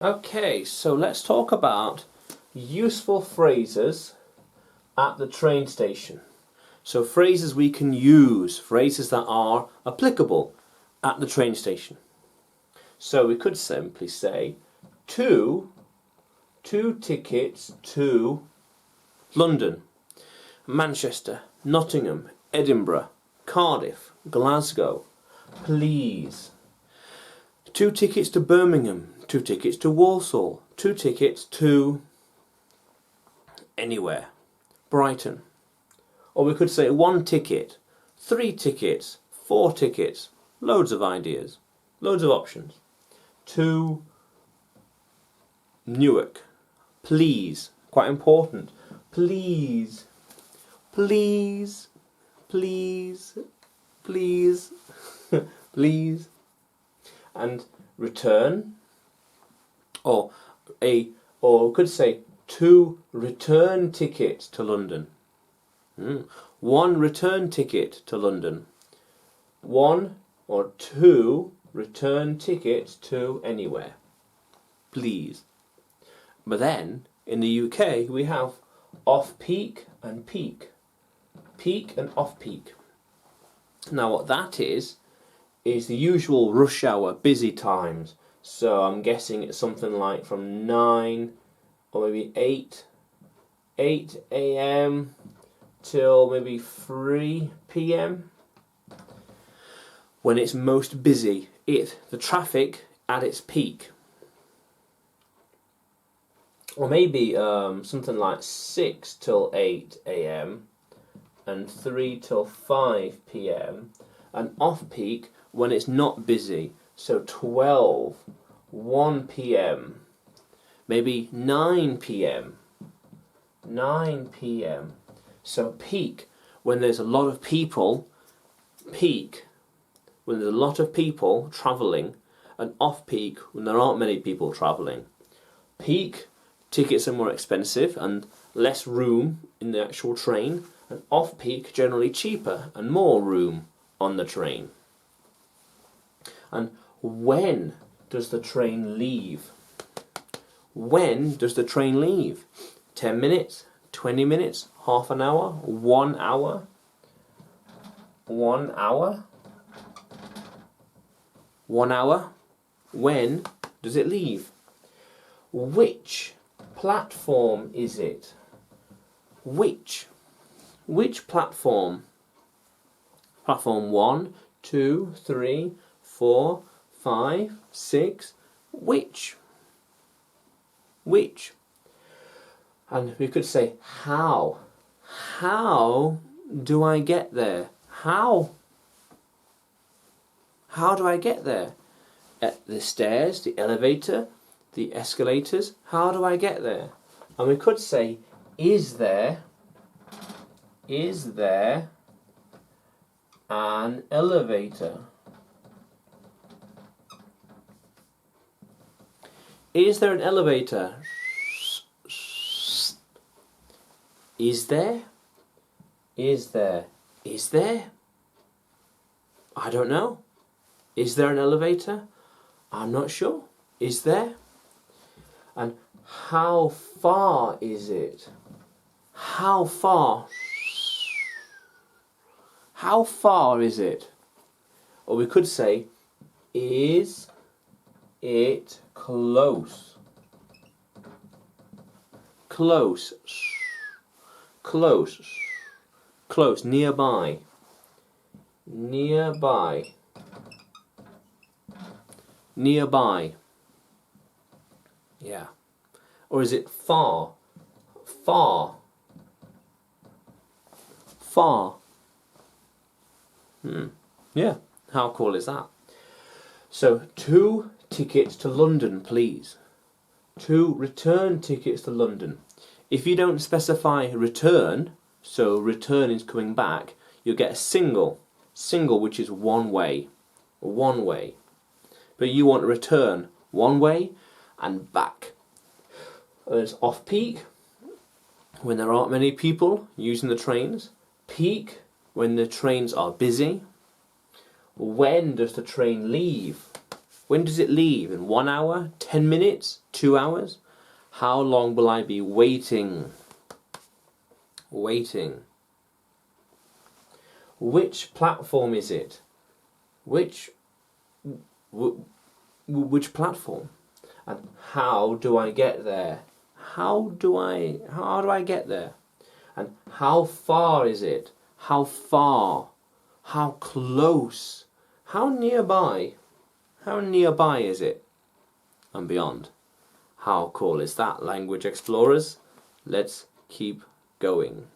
Okay, so let's talk about useful phrases at the train station. So phrases we can use, phrases that are applicable at the train station. So we could simply say two tickets to London, Manchester, Nottingham, Edinburgh, Cardiff, Glasgow, please. 2 tickets to Birmingham, 2 tickets to Walsall, 2 tickets to anywhere, Brighton. Or we could say 1 ticket, 3 tickets, 4 tickets, loads of ideas, loads of options. To Newark, please, quite important, please, please, please, please, please. And return, or we could say 2 return tickets to London. 1 return ticket to London. 1 or 2 return tickets to anywhere. Please. But then in the UK we have off-peak and peak. Peak and off-peak. Now what that is the usual rush hour busy times. So I'm guessing it's something like from 9 or maybe 8 a.m. till maybe 3 p.m. when it's most busy, the traffic at its peak. Or maybe something like 6 till 8 a.m. and 3 till 5 p.m. and off-peak when it's not busy, so 12, 1 p.m, maybe 9 p.m, 9 p.m. So peak, when there's a lot of people, peak, when there's a lot of people travelling, and off-peak, when there aren't many people travelling. Peak, tickets are more expensive and less room in the actual train, and off-peak, generally cheaper and more room on the train. And when does the train leave? When does the train leave? 10 minutes? 20 minutes? Half an hour? 1 hour? 1 hour? 1 hour? When does it leave? Which platform is it? Which platform? Platform 1, 2, 3, 4, 5, 6. Which? And we could say how. How do I get there? How do I get there? At the stairs, the elevator, the escalators. How do I get there? And we could say, is there an elevator? Is there an elevator? Is there? Is there? Is there? I don't know. Is there an elevator? I'm not sure. Is there? And how far is it? How far? How far is it? Or we could say, is it close? Close. Close. Close. Nearby. Nearby. Nearby. Yeah. Or is it far? Far. Far. Yeah. How cool is that? So 2 tickets to London, please. 2 return tickets to London. If you don't specify return, so return is coming back, you'll get a single, which is one way. But you want a return one way and back. There's off-peak, when there aren't many people using the trains. Peak, when the trains are busy. When does the train leave? When does it leave? In 1 hour? 10 minutes? 2 hours? How long will I be waiting? Waiting. Which platform is it? Which platform? And how do I get there? How do I get there? And how far is it? How far? How close? How nearby? How nearby is it? And beyond. How cool is that, language explorers? Let's keep going.